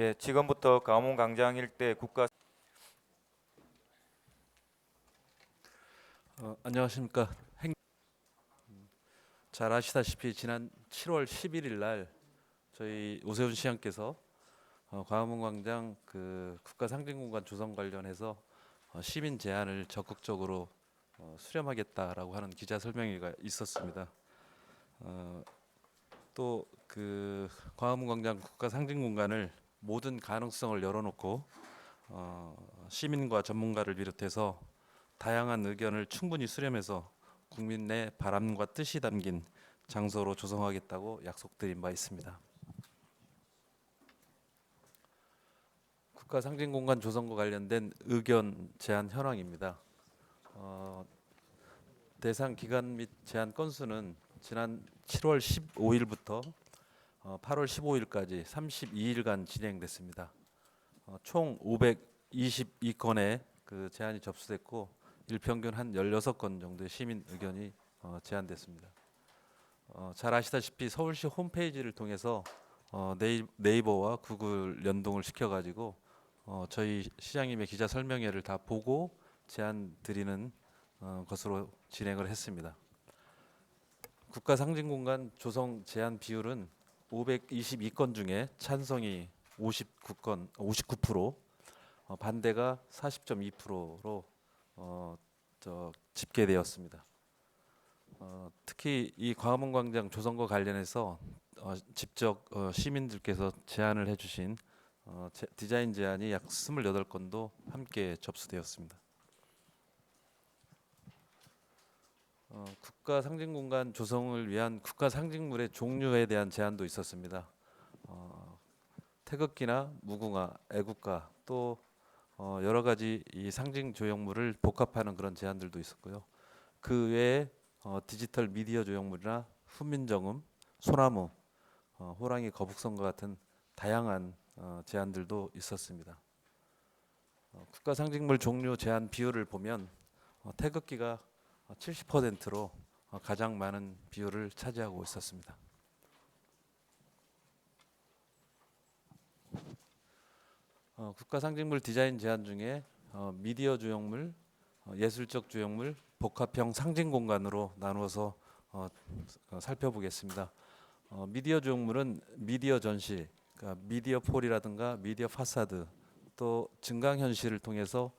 예, 지금부터 강원 광장 일대 국가 안녕하십니까. 잘 아시다시피 지난 7월 11일 날 저희 오세훈 시장께서 광화문광장 그 국가상징공간 조성 관련해서 시민 제안을 적극적으로 수렴하겠다라고 하는 기자 설명회가 있었습니다. 또 그 광화문광장 국가상징공간을 모든 가능성을 열어놓고 시민과 전문가를 비롯해서 다양한 의견을 충분히 수렴해서 국민의 바람과 뜻이 담긴 장소로 조성하겠다고 약속드린 바 있습니다. 국가상징공간 조성과 관련된 의견 제안 현황입니다. 대상 기간 및 제안 건수는 지난 7월 15일부터 8월 15일까지 32일간 진행됐습니다. 총 522건의 그 제안이 접수됐고 일평균 한 16건 정도의 시민 의견이 제안됐습니다. 잘 아시다시피 서울시 홈페이지를 통해서 네이버와 구글 연동을 시켜가지고 저희 시장님의 기자 설명회를 다 보고 제안 드리는 것으로 진행을 했습니다. 국가상징공간 조성 제안 비율은 522건 중에 찬성이 59%, 반대가 40.2%로 집계되었습니다. 특히 이 광화문광장 조성과 관련해서 직접 시민들께서 제안을 해주신 디자인 제안이 약 28건도 함께 접수되었습니다. 국가 상징공간 조성을 위한 국가 상징물의 종류에 대한 제안도 있었습니다. 태극기나 무궁화, 애국가 또 여러 가지 이 상징 조형물을 복합하는 그런 제안들도 있었고요. 그 외에 디지털 미디어 조형물이나 훈민정음, 소나무, 호랑이 거북선과 같은 다양한 제안들도 있었습니다. 국가 상징물 종류 제안 비율을 보면 태극기가 70%로 가장 많은 비율을 차지하고 있었습니다. 국가 상징물 디자인 제안 중에 미디어 조형물, 예술적 조형물, 복합형 상징 공간으로 나누어서 살펴보겠습니다. 미디어 조형물은 미디어 전시, 그러니까 미디어 폴이라든가 미디어 파사드, 또 증강현실을 통해서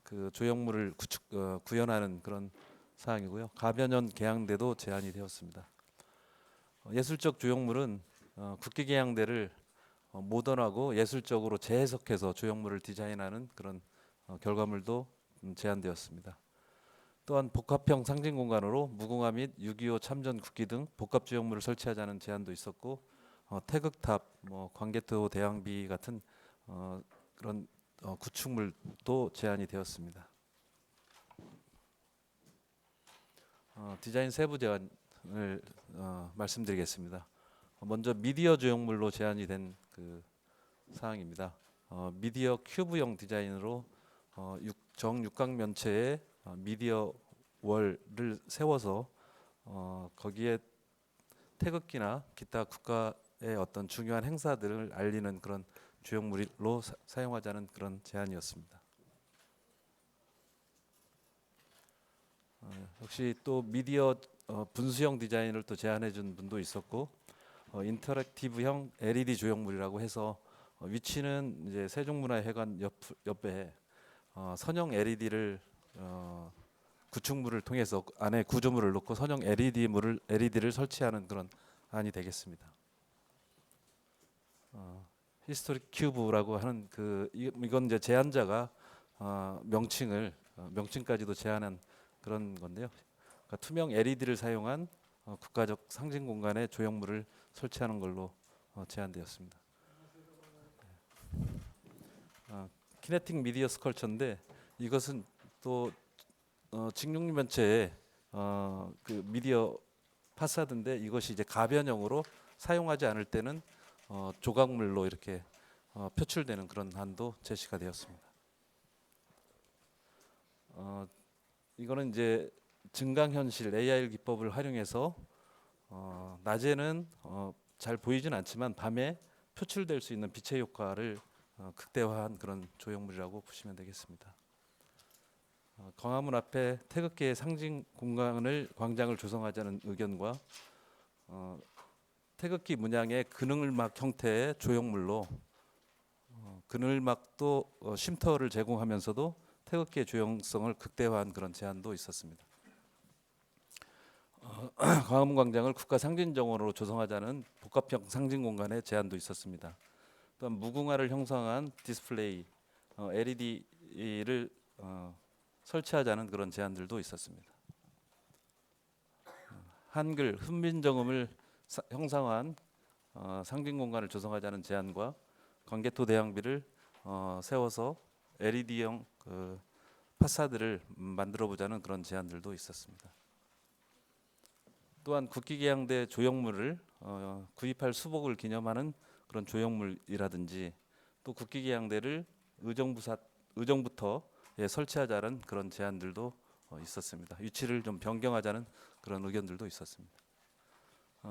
그 조형물을 구현하는 그런 사항이고요. 가변형 계양대도 제한이 되었습니다. 예술적 조형물은 국기계양대를 모던하고 예술적으로 재해석해서 조형물을 디자인하는 그런 결과물도 제안되었습니다. 또한 복합형 상징 공간으로 무궁화 및 6.25 참전 국기 등 복합 조형물을 설치하자는 제안도 있었고, 태극탑, 광개토 대왕비 같은 그런 구축물도 제안이 되었습니다. 디자인 세부 제안을 말씀드리겠습니다. 먼저 미디어 조형물로 제안이 된 그 사항입니다. 미디어 큐브형 디자인으로 정육각 면체에 미디어 월을 세워서 거기에 태극기나 기타 국가의 어떤 중요한 행사들을 알리는 그런 조형물로 사용하자는 그런 제안이었습니다. 역시 또 미디어 분수형 디자인을 또 제안해 준 분도 있었고, 인터랙티브형 LED 조형물이라고 해서 위치는 이제 세종문화회관 옆에 선형 LED를 구축물을 통해서 안에 구조물을 넣고 선형 LED를 설치하는 그런 안이 되겠습니다. 히스토릭 큐브라고 하는 이건 이제 제안자가 명칭까지도 제안한 그런 건데요. 그러니까 투명 LED를 사용한 국가적 상징 공간에 조형물을 설치하는 걸로 제안되었습니다. 키네틱 미디어 스컬처인데 이것은 또 직육면체의 그 미디어 파사드인데 이것이 이제 가변형으로 사용하지 않을 때는 조각물로 이렇게 표출되는 그런 안도 제시가 되었습니다. 이거는 이제 증강현실 AR 기법을 활용해서 낮에는 잘 보이진 않지만 밤에 표출될 수 있는 빛의 효과를 극대화한 그런 조형물이라고 보시면 되겠습니다. 광화문 앞에 태극기의 상징 광장을 조성하자는 의견과 태극기 문양의 그늘막 형태의 조형물로 그늘막도 쉼터를 제공하면서도 태극기의 조형성을 극대화한 그런 제안도 있었습니다. 광화문 광장을 국가 상징정원으로 조성하자는 복합형 상징 공간의 제안도 있었습니다. 또한 무궁화를 형성한 디스플레이 LED를 설치하자는 그런 제안들도 있었습니다. 한글 훈민정음을 형상화한 상징 공간을 조성하자는 제안과 광개토 대항비를 세워서 LED형 파사드를 만들어 보자는 그런 제안들도 있었습니다. 또한 국기계양대 조형물을 구입할 수복을 기념하는 그런 조형물이라든지 또 국기계양대를 의정부터 설치하자는 그런 제안들도 있었습니다. 위치를 좀 변경하자는 그런 의견들도 있었습니다.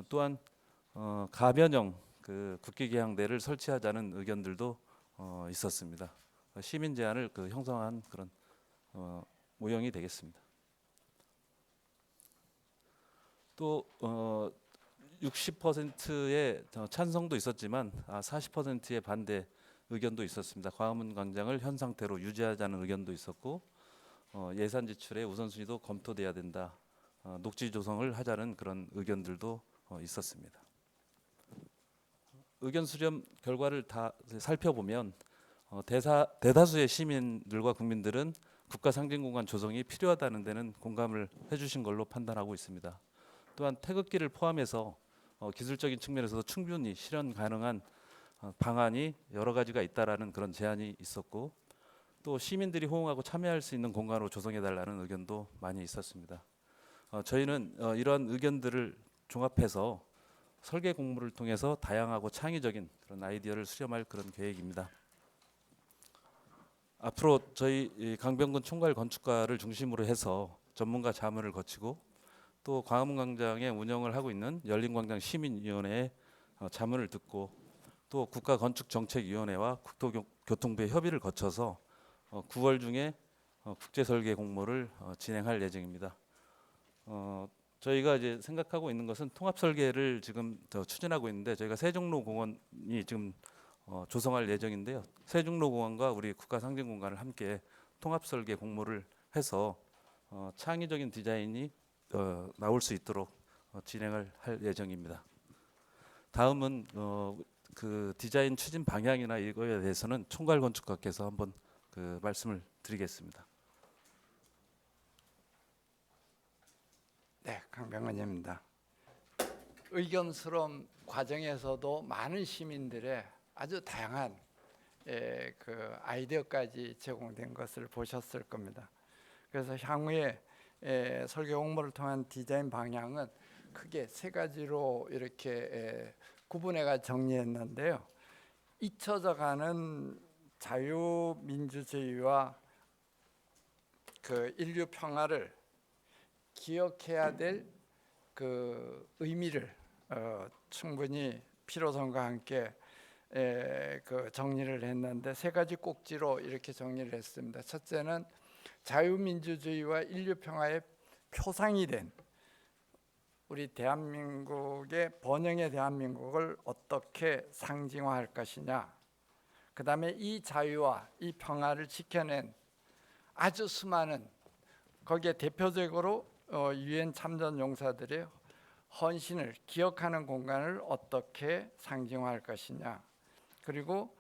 또한 가변형 국기계양대를 설치하자는 의견들도 있었습니다. 시민 제안을 형성한 그런 모형이 되겠습니다. 또 60%의 찬성도 있었지만 40%의 반대 의견도 있었습니다. 광화문 광장을 현 상태로 유지하자는 의견도 있었고 예산 지출의 우선순위도 검토돼야 된다. 녹지 조성을 하자는 그런 의견들도 있었습니다. 의견 수렴 결과를 다 살펴보면 대다수의 시민들과 국민들은 국가 상징공간 조성이 필요하다는 데는 공감을 해주신 걸로 판단하고 있습니다. 또한 태극기를 포함해서 기술적인 측면에서도 충분히 실현 가능한 방안이 여러 가지가 있다라는 그런 제안이 있었고 또 시민들이 호응하고 참여할 수 있는 공간으로 조성해달라는 의견도 많이 있었습니다. 저희는 이러한 의견들을 종합해서 설계 공모를 통해서 다양하고 창의적인 그런 아이디어를 수렴할 그런 계획입니다. 앞으로 저희 강병근 총괄 건축가를 중심으로 해서 전문가 자문을 거치고 또 광화문 광장에 운영을 하고 있는 열린광장 시민위원회의 자문을 듣고 또 국가건축정책위원회와 국토교통부의 협의를 거쳐서 9월 중에 국제설계 공모를 진행할 예정입니다. 저희가 이제 생각하고 있는 것은 통합설계를 지금 추진하고 있는데 저희가 세종로공원이 지금 조성할 예정인데요. 세종로공원과 우리 국가상징공간을 함께 통합설계 공모를 해서 창의적인 디자인이 나올 수 있도록 진행을 할 예정입니다. 다음은 그 디자인 추진 방향이나 이거에 대해서는 총괄 건축가께서 한번 말씀을 드리겠습니다. 네, 강병근입니다. 의견 수렴 과정에서도 많은 시민들의 아주 다양한 그 아이디어까지 제공된 것을 보셨을 겁니다. 그래서 향후에 설계 공모를 통한 디자인 방향은 크게 세 가지로 이렇게 구분해가 정리했는데요. 잊혀져가는 자유민주주의와 그 인류 평화를 기억해야 될 그 의미를 충분히 필요성과 함께 그 정리를 했는데 세 가지 꼭지로 이렇게 정리를 했습니다. 첫째는 자유민주주의와 인류 평화의 표상이 된 우리 대한민국의 번영의 대한민국을 어떻게 상징화할 것이냐. 그 다음에 이 자유와 이 평화를 지켜낸 아주 수많은 거기에 대표적으로 유엔 참전 용사들의 헌신을 기억하는 공간을 어떻게 상징화할 것이냐. 그리고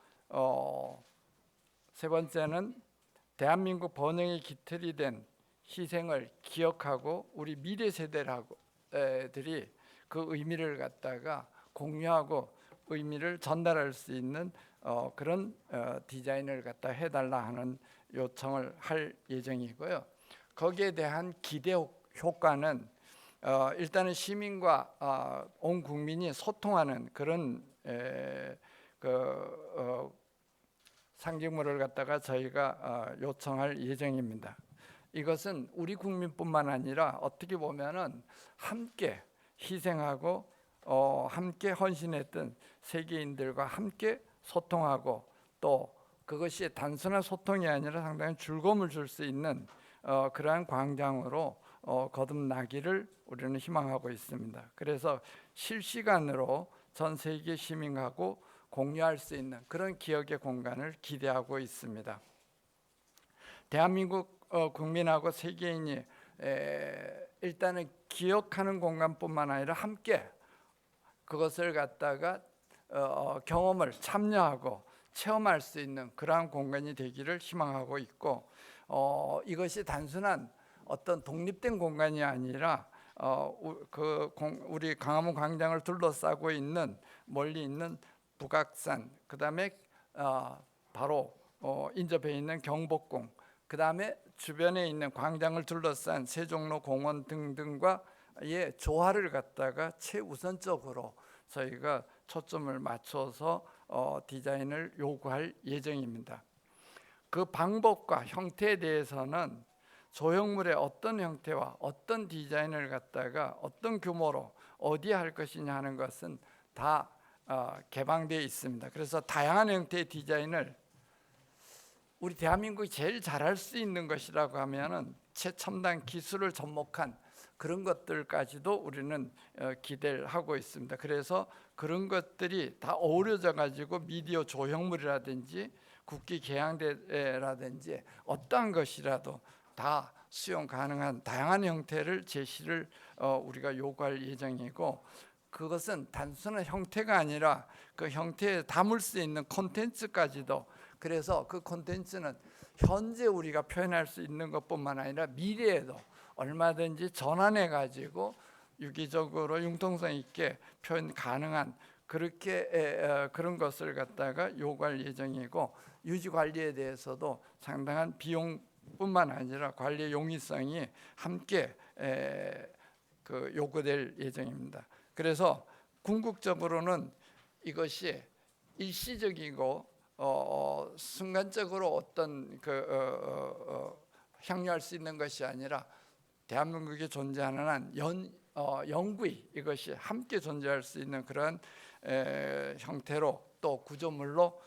세 번째는 대한민국 번영의 기틀이 된 희생을 기억하고 우리 미래 세대들이 그 의미를 갖다가 공유하고 의미를 전달할 수 있는 그런 디자인을 갖다 해달라 하는 요청을 할 예정이고요. 거기에 대한 기대 효과는 일단은 시민과 온 국민이 소통하는 그런 상징물을 갖다가 저희가 요청할 예정입니다. 이것은 우리 국민뿐만 아니라 어떻게 보면은 함께 희생하고 함께 헌신했던 세계인들과 함께 소통하고 또 그것이 단순한 소통이 아니라 상당히 즐거움을 줄 수 있는 그러한 광장으로 거듭나기를 우리는 희망하고 있습니다. 그래서 실시간으로 전 세계 시민하고 공유할 수 있는 그런 기억의 공간을 기대하고 있습니다. 대한민국 국민하고 세계인이 일단은 기억하는 공간뿐만 아니라 함께 그것을 갖다가 경험을 참여하고 체험할 수 있는 그러한 공간이 되기를 희망하고 있고, 이것이 단순한 어떤 독립된 공간이 아니라 우리 광화문 광장을 둘러싸고 있는 멀리 있는 북악산, 그 다음에 바로 인접해 있는 경복궁, 그 다음에 주변에 있는 광장을 둘러싼 세종로 공원 등등과의 조화를 갖다가 최우선적으로 저희가 초점을 맞춰서 디자인을 요구할 예정입니다. 그 방법과 형태에 대해서는 조형물의 어떤 형태와 어떤 디자인을 갖다가 어떤 규모로 어디에 할 것이냐 하는 것은 다 개방되어 있습니다. 그래서 다양한 형태의 디자인을 우리 대한민국이 제일 잘할 수 있는 것이라고 하면은 최첨단 기술을 접목한 그런 것들까지도 우리는 기대를 하고 있습니다. 그래서 그런 것들이 다 어우러져 가지고 미디어 조형물이라든지 국기 개양대라든지 어떠한 것이라도 다 수용 가능한 다양한 형태를 제시를 우리가 요구할 예정이고, 그것은 단순한 형태가 아니라 그 형태에 담을 수 있는 콘텐츠까지도, 그래서 그 콘텐츠는 현재 우리가 표현할 수 있는 것뿐만 아니라 미래에도 얼마든지 전환해 가지고 유기적으로 융통성 있게 표현 가능한 그렇게 그런 것을 갖다가 요구할 예정이고, 유지 관리에 대해서도 상당한 비용뿐만 아니라 관리 용이성이 함께 요구될 예정입니다. 그래서 궁극적으로는 이것이 일시적이고 순간적으로 어떤 향유할 수 있는 것이 아니라 대한민국에 존재하는 한 영구히 이것이 함께 존재할 수 있는 그런 형태로 또 구조물로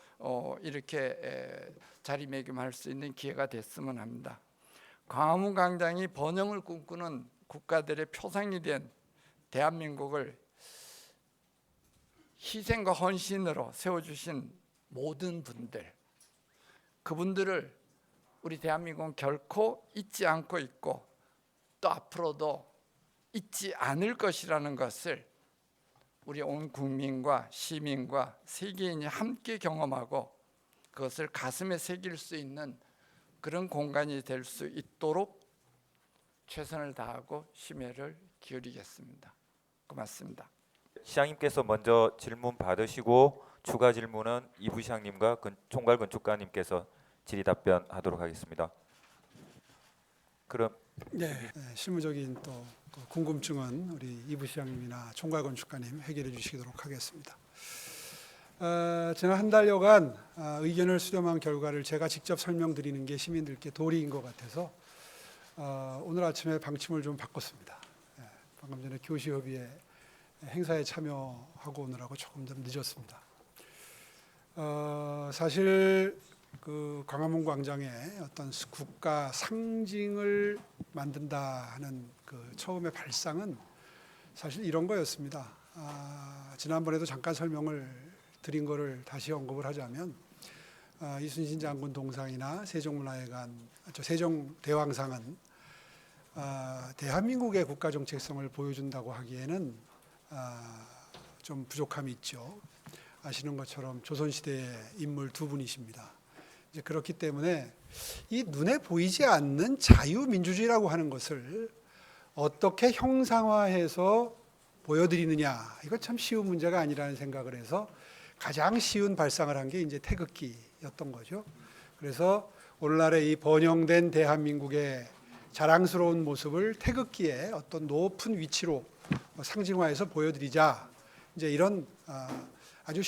이렇게 자리매김할 수 있는 기회가 됐으면 합니다. 광화문 광장이 번영을 꿈꾸는 국가들의 표상이 된 대한민국을 희생과 헌신으로 세워주신 모든 분들, 그분들을 우리 대한민국은 결코 잊지 않고 있고 또 앞으로도 잊지 않을 것이라는 것을 우리 온 국민과 시민과 세계인이 함께 경험하고 그것을 가슴에 새길 수 있는 그런 공간이 될 수 있도록 최선을 다하고 심혈을 기울이겠습니다. 고맙습니다. 시장님께서 먼저 질문 받으시고 추가 질문은 이 부시장님과 총괄건축가님께서 질의 답변하도록 하겠습니다. 그럼 실무적인 또 궁금증은 우리 이 부시장님이나 총괄건축가님 해결해 주시도록 하겠습니다. 지난 한 달여간 의견을 수렴한 결과를 제가 직접 설명드리는 게 시민들께 도리인 것 같아서 오늘 아침에 방침을 좀 바꿨습니다. 방금 전에 교시협의회 행사에 참여하고 오느라고 조금 좀 늦었습니다. 사실 그 광화문 광장에 어떤 국가 상징을 만든다 하는 그 처음의 발상은 사실 이런 거였습니다. 지난번에도 잠깐 설명을 드린 거를 다시 언급을 하자면 이순신 장군 동상이나 세종문화회관, 세종대왕상은 대한민국의 국가 정체성을 보여준다고 하기에는 좀 부족함이 있죠. 아시는 것처럼 조선시대의 인물 두 분이십니다. 이제 그렇기 때문에 이 눈에 보이지 않는 자유민주주의라고 하는 것을 어떻게 형상화해서 보여드리느냐, 이거 참 쉬운 문제가 아니라는 생각을 해서 가장 쉬운 발상을 한 게 이제 태극기였던 거죠. 그래서 오늘날의 이 번영된 대한민국의 자랑스러운 모습을 태극기의 어떤 높은 위치로 상징화해서 보여드리자, 이제 이런 아주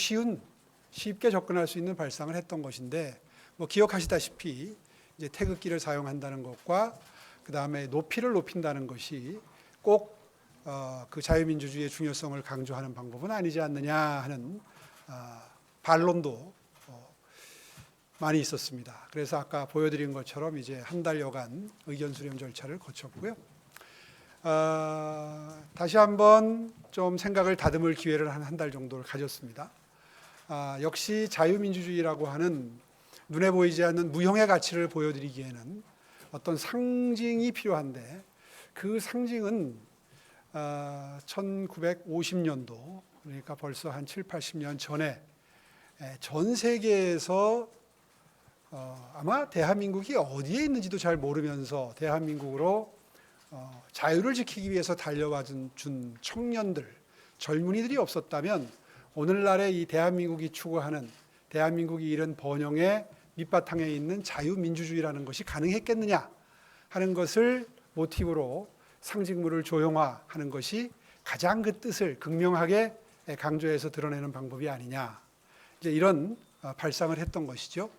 쉽게 접근할 수 있는 발상을 했던 것인데, 뭐 기억하시다시피 이제 태극기를 사용한다는 것과 그 다음에 높이를 높인다는 것이 꼭 그 자유민주주의의 중요성을 강조하는 방법은 아니지 않느냐 하는 반론도 많이 있었습니다. 그래서 아까 보여드린 것처럼 이제 한 달여간 의견 수렴 절차를 거쳤고요. 다시 한번 좀 생각을 다듬을 기회를 한 달 정도를 가졌습니다. 역시 자유민주주의라고 하는 눈에 보이지 않는 무형의 가치를 보여드리기에는 어떤 상징이 필요한데, 그 상징은 1950년도, 그러니까 벌써 한 7, 80년 전에 전 세계에서 아마 대한민국이 어디에 있는지도 잘 모르면서 대한민국으로 자유를 지키기 위해서 달려와 준 청년들, 젊은이들이 없었다면 오늘날의 이 대한민국이 추구하는, 대한민국이 이룬 번영의 밑바탕에 있는 자유민주주의라는 것이 가능했겠느냐 하는 것을 모티브로 상징물을 조형화하는 것이 가장 그 뜻을 극명하게 강조해서 드러내는 방법이 아니냐, 이제 이런 발상을 했던 것이죠.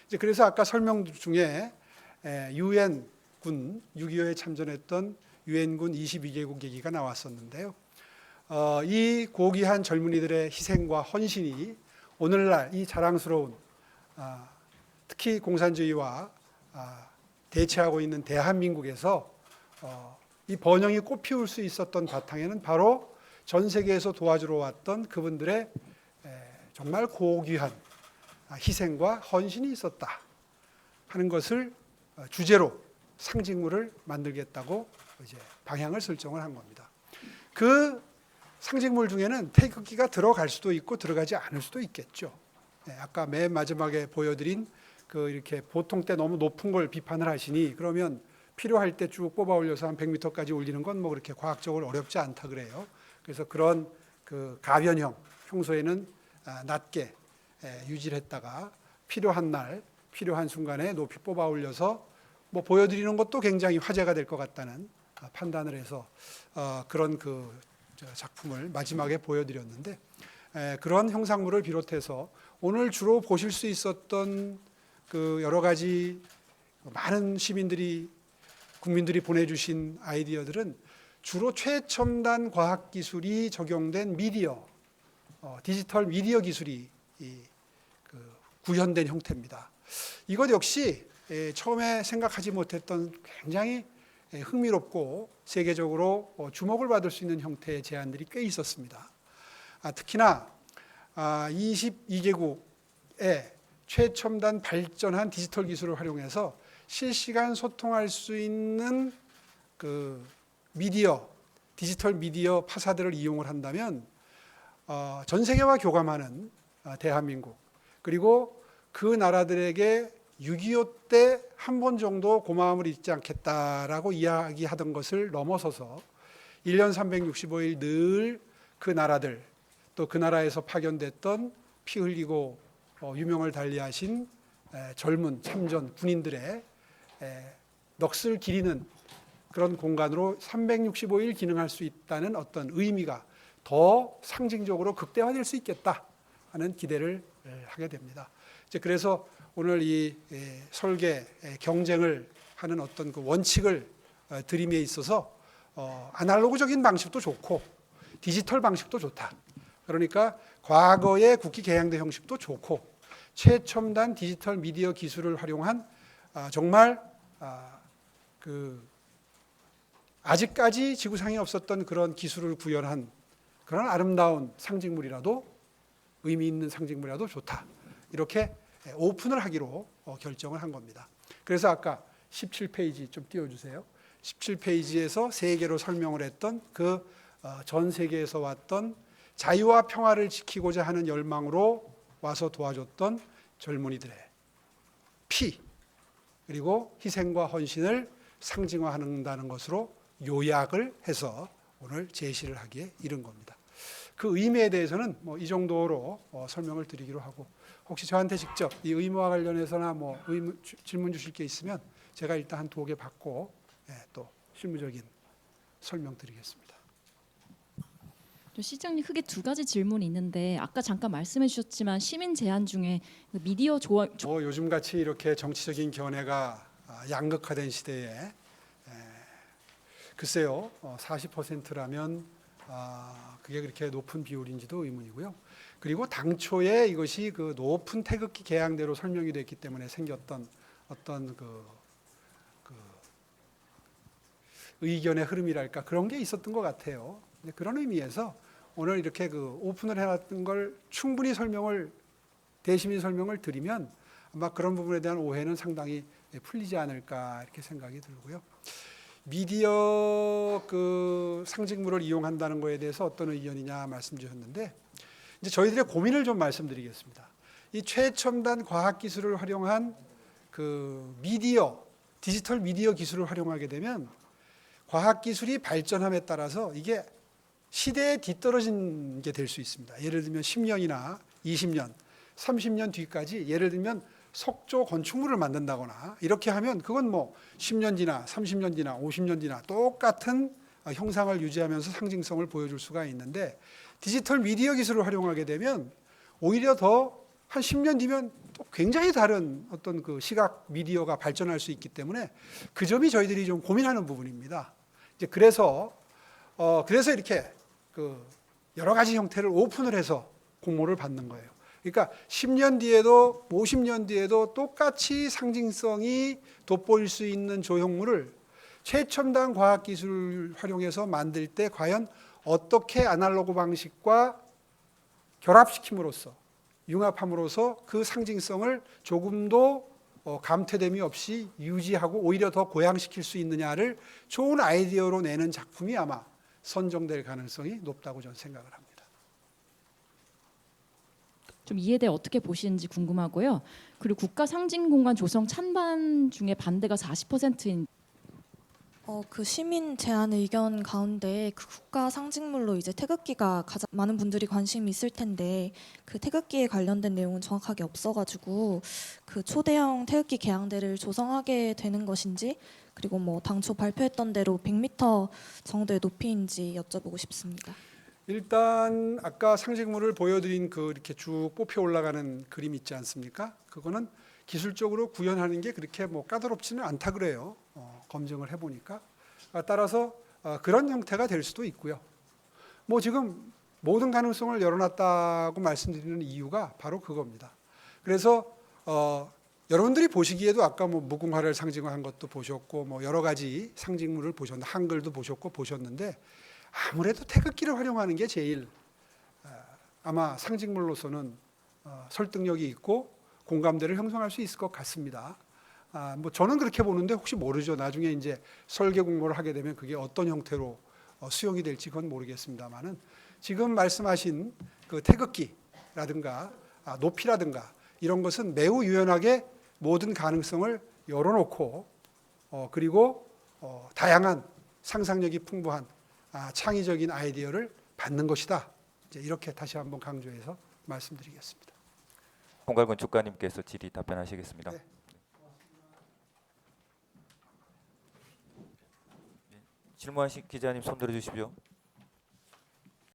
이제 그래서 아까 설명 중에 유엔군 6.25에 참전했던 유엔군 22개국 얘기가 나왔었는데요. 이 고귀한 젊은이들의 희생과 헌신이 오늘날 이 자랑스러운 특히 공산주의와 대치하고 있는 대한민국에서 이 번영이 꽃피울 수 있었던 바탕에는 바로 전 세계에서 도와주러 왔던 그분들의 정말 고귀한 희생과 헌신이 있었다 하는 것을 주제로 상징물을 만들겠다고 이제 방향을 설정을 한 겁니다. 그 상징물 중에는 태극기가 들어갈 수도 있고 들어가지 않을 수도 있겠죠. 아까 맨 마지막에 보여드린 그 이렇게 보통 때 너무 높은 걸 비판을 하시니 그러면 필요할 때 쭉 뽑아 올려서 한 100m까지 올리는 건 뭐 그렇게 과학적으로 어렵지 않다 그래요. 그래서 그런 그 가변형, 평소에는 낮게 유지를 했다가 필요한 날, 필요한 순간에 높이 뽑아 올려서 뭐 보여드리는 것도 굉장히 화제가 될 것 같다는 판단을 해서 그런 그 작품을 마지막에 보여드렸는데, 그런 형상물을 비롯해서 오늘 주로 보실 수 있었던 그 여러 가지 많은 시민들이, 국민들이 보내주신 아이디어들은 주로 최첨단 과학기술이 적용된 미디어, 디지털 미디어 기술이 구현된 형태입니다. 이것 역시 처음에 생각하지 못했던 굉장히 흥미롭고 세계적으로 주목을 받을 수 있는 형태의 제안들이 꽤 있었습니다. 특히나 22개국의 최첨단 발전한 디지털 기술을 활용해서 실시간 소통할 수 있는 그 미디어, 디지털 미디어 파사들을 이용을 한다면 전 세계와 교감하는 대한민국, 그리고 그 나라들에게 6.25 때 한 번 정도 고마움을 잊지 않겠다라고 이야기하던 것을 넘어서서 1년 365일 늘 그 나라들, 또 그 나라에서 파견됐던 피 흘리고 유명을 달리하신 젊은 참전 군인들의 넋을 기리는 그런 공간으로 365일 기능할 수 있다는 어떤 의미가 더 상징적으로 극대화될 수 있겠다 하는 기대를 하게 됩니다. 이제 그래서 오늘 이 설계 경쟁을 하는 어떤 그 원칙을 드림에 있어서 아날로그적인 방식도 좋고 디지털 방식도 좋다. 그러니까 과거의 국기 개양대 형식도 좋고 최첨단 디지털 미디어 기술을 활용한 정말 그 아직까지 지구상에 없었던 그런 기술을 구현한 그런 아름다운 상징물이라도, 의미 있는 상징물이라도 좋다. 이렇게 오픈을 하기로 결정을 한 겁니다. 그래서 아까 17페이지 좀 띄워주세요. 17페이지에서 세 개로 설명을 했던 그 전 세계에서 왔던 자유와 평화를 지키고자 하는 열망으로 와서 도와줬던 젊은이들의 피, 그리고 희생과 헌신을 상징화한다는 것으로 요약을 해서 오늘 제시를 하기에 이른 겁니다. 그 의미에 대해서는 뭐 이 정도로 설명을 드리기로 하고, 혹시 저한테 직접 이 의무와 관련해서나 뭐 질문 주실 게 있으면 제가 일단 한 2개 받고 또 실무적인 설명 드리겠습니다. 시장님, 크게 2가지 질문이 있는데 아까 잠깐 말씀해 주셨지만 시민 제안 중에 미디어 요즘같이 이렇게 정치적인 견해가 양극화된 시대에 글쎄요, 40%라면 그게 그렇게 높은 비율인지도 의문이고요. 그리고 당초에 이것이 그 높은 태극기 개양대로 설명이 됐기 때문에 생겼던 어떤 그 의견의 흐름이랄까 그런 게 있었던 것 같아요. 그런 의미에서 오늘 이렇게 그 오픈을 해놨던 걸 충분히 대시민 설명을 드리면 아마 그런 부분에 대한 오해는 상당히 풀리지 않을까 이렇게 생각이 들고요. 미디어 그 상징물을 이용한다는 거에 대해서 어떤 의견이냐 말씀 주셨는데 이제 저희들의 고민을 좀 말씀드리겠습니다. 이 최첨단 과학 기술을 활용한 그 디지털 미디어 기술을 활용하게 되면 과학 기술이 발전함에 따라서 이게 시대에 뒤떨어진 게 될 수 있습니다. 예를 들면 10년이나 20년, 30년 뒤까지 예를 들면 석조 건축물을 만든다거나 이렇게 하면 그건 뭐 10년 뒤나 30년 뒤나 50년 뒤나 똑같은 형상을 유지하면서 상징성을 보여줄 수가 있는데 디지털 미디어 기술을 활용하게 되면 오히려 더 한 10년 뒤면 또 굉장히 다른 어떤 그 시각 미디어가 발전할 수 있기 때문에 그 점이 저희들이 좀 고민하는 부분입니다. 이제 그래서 이렇게 그 여러 가지 형태를 오픈을 해서 공모를 받는 거예요. 그러니까 10년 뒤에도 50년 뒤에도 똑같이 상징성이 돋보일 수 있는 조형물을 최첨단 과학 기술을 활용해서 만들 때 과연 어떻게 아날로그 방식과 결합시킴으로써 융합함으로써 그 상징성을 조금도 감퇴됨이 없이 유지하고 오히려 더 고양시킬 수 있느냐를 좋은 아이디어로 내는 작품이 아마 선정될 가능성이 높다고 저는 생각을 합니다. 좀 이에 대해 어떻게 보시는지 궁금하고요. 그리고 국가 상징 공간 조성 찬반 중에 반대가 40%인 그 시민 제안 의견 가운데 그 국가 상징물로 이제 태극기가 가장 많은 분들이 관심이 있을 텐데 그 태극기에 관련된 내용은 정확하게 없어가지고 그 초대형 태극기 개양대를 조성하게 되는 것인지 그리고 뭐 당초 발표했던 대로 100m 정도의 높이인지 여쭤보고 싶습니다. 일단 아까 상징물을 보여드린 그 이렇게 쭉 뽑혀 올라가는 그림 있지 않습니까? 그거는 기술적으로 구현하는 게 그렇게 뭐 까다롭지는 않다 그래요. 검증을 해보니까. 따라서 그런 형태가 될 수도 있고요. 뭐 지금 모든 가능성을 열어놨다고 말씀드리는 이유가 바로 그겁니다. 그래서 여러분들이 보시기에도 아까 뭐 무궁화를 상징화한 것도 보셨고 뭐 여러 가지 상징물을 보셨는데 한글도 보셨고 보셨는데 아무래도 태극기를 활용하는 게 제일 아마 상징물로서는 설득력이 있고 공감대를 형성할 수 있을 것 같습니다. 뭐 저는 그렇게 보는데 혹시 모르죠. 나중에 이제 설계 공모를 하게 되면 그게 어떤 형태로 수용이 될지 그건 모르겠습니다만은 지금 말씀하신 그 태극기라든가 높이라든가 이런 것은 매우 유연하게 모든 가능성을 열어놓고 그리고 다양한 상상력이 풍부한 창의적인 아이디어를 받는 것이다. 이제 이렇게 다시 한번 강조해서 말씀드리겠습니다. 총괄 건축가님께서 질의 답변하시겠습니다. 네. 질문하신 기자님 손 들어주십시오.